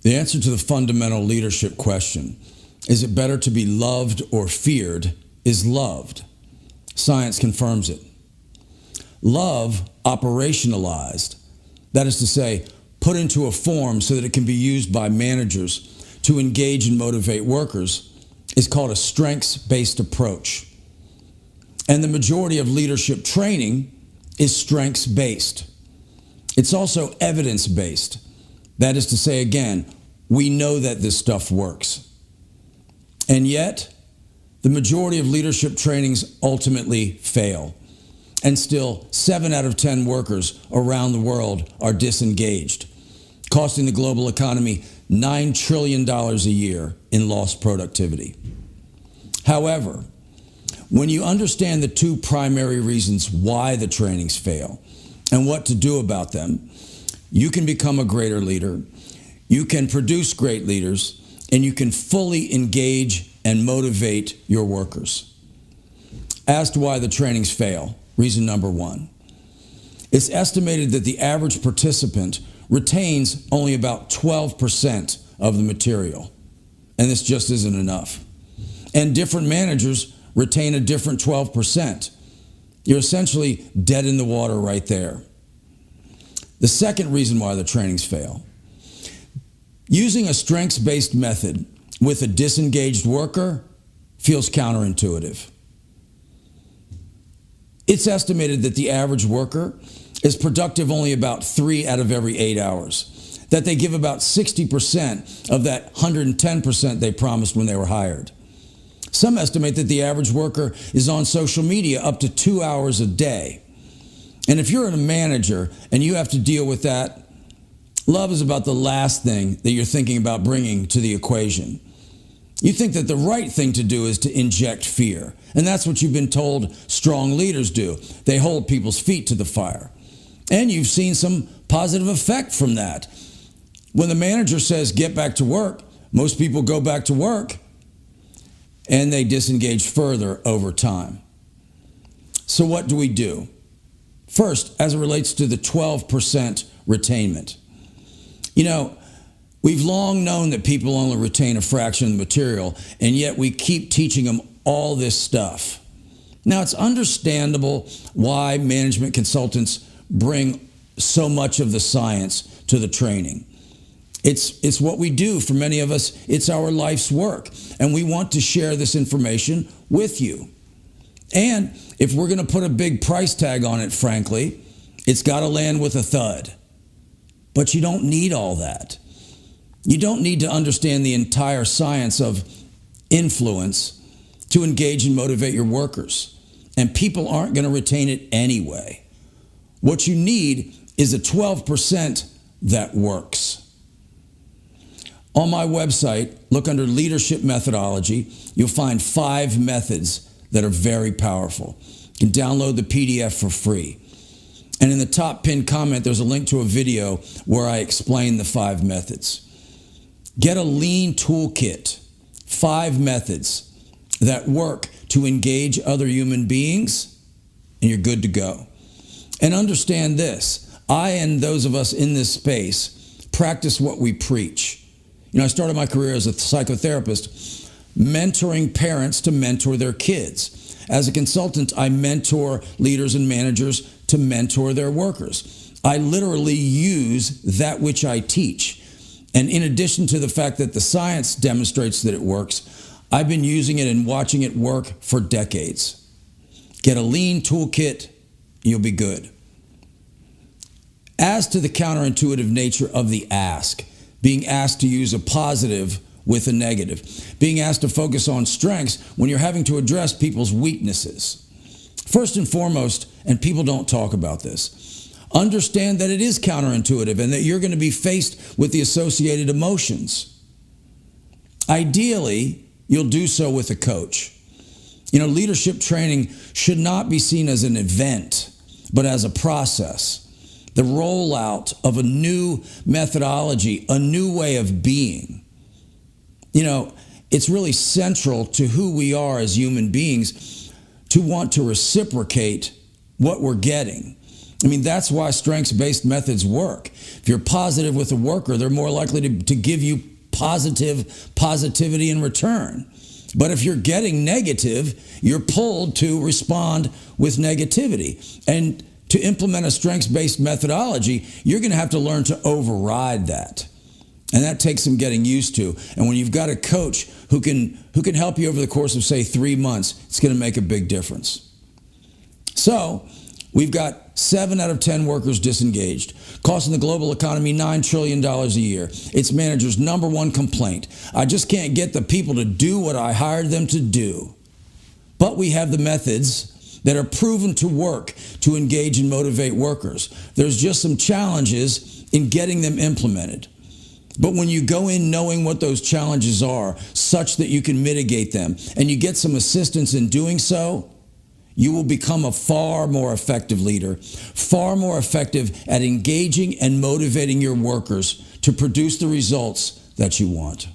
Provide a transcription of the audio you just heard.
The answer to the fundamental leadership question, is it better to be loved or feared, is loved. Science confirms it. Love, operationalized, that is to say, put into a form so that it can be used by managers to engage and motivate workers, is called a strengths-based approach. And the majority of leadership training is strengths-based. It's also evidence-based. That is to say, again, we know that this stuff works. And yet, the majority of leadership trainings ultimately fail. And still, 7 out of 10 workers around the world are disengaged, costing the global economy $9 trillion a year in lost productivity. However, when you understand the 2 primary reasons why the trainings fail and what to do about them, you can become a greater leader, you can produce great leaders, and you can fully engage and motivate your workers. As to why the trainings fail, reason number 1. It's estimated that the average participant retains only about 12% of the material, and this just isn't enough. And different managers retain a different 12%. You're essentially dead in the water right there. The second reason why the trainings fail, using a strengths-based method with a disengaged worker feels counterintuitive. It's estimated that the average worker is productive only about 3 out of every 8 hours, that they give about 60% of that 110% they promised when they were hired. Some estimate that the average worker is on social media up to 2 hours a day. And if you're a manager and you have to deal with that, love is about the last thing that you're thinking about bringing to the equation. You think that the right thing to do is to inject fear. And that's what you've been told strong leaders do. They hold people's feet to the fire. And you've seen some positive effect from that. When the manager says, get back to work, most people go back to work and they disengage further over time. So what do we do? First, as it relates to the 12% retainment. You know, we've long known that people only retain a fraction of the material, and yet we keep teaching them all this stuff. Now, it's understandable why management consultants bring so much of the science to the training. It's what we do. For many of us, it's our life's work, and we want to share this information with you. And if we're going to put a big price tag on it, frankly, it's got to land with a thud. But you don't need all that. You don't need to understand the entire science of influence to engage and motivate your workers. And people aren't going to retain it anyway. What you need is a 12% that works. On my website, look under Leadership Methodology. You'll find 5 methods that are very powerful. You can download the PDF for free. And in the top pinned comment, there's a link to a video where I explain the 5 methods. Get a lean toolkit, 5 methods that work to engage other human beings, and you're good to go. And understand this, I and those of us in this space practice what we preach. You know, I started my career as a psychotherapist, mentoring parents to mentor their kids. As a consultant, I mentor leaders and managers to mentor their workers. I literally use that which I teach. And in addition to the fact that the science demonstrates that it works, I've been using it and watching it work for decades. Get a lean toolkit, you'll be good. As to the counterintuitive nature of the ask, being asked to use a positive with a negative, being asked to focus on strengths when you're having to address people's weaknesses. First and foremost, and people don't talk about this, understand that it is counterintuitive and that you're going to be faced with the associated emotions. Ideally, you'll do so with a coach. You know, leadership training should not be seen as an event, but as a process. The rollout of a new methodology, a new way of being. You know, it's really central to who we are as human beings to want to reciprocate what we're getting. I mean, that's why strengths-based methods work. If you're positive with a worker, they're more likely to give you positivity in return. But if you're getting negative, you're pulled to respond with negativity. And to implement a strengths-based methodology, you're going to have to learn to override that. And that takes some getting used to. And when you've got a coach who can help you over the course of, say, 3 months, it's going to make a big difference. So we've got 7 out of 10 workers disengaged, costing the global economy $9 trillion a year. It's managers' number one complaint. I just can't get the people to do what I hired them to do. But we have the methods that are proven to work to engage and motivate workers. There's just some challenges in getting them implemented. But when you go in knowing what those challenges are, such that you can mitigate them, and you get some assistance in doing so, you will become a far more effective leader, far more effective at engaging and motivating your workers to produce the results that you want.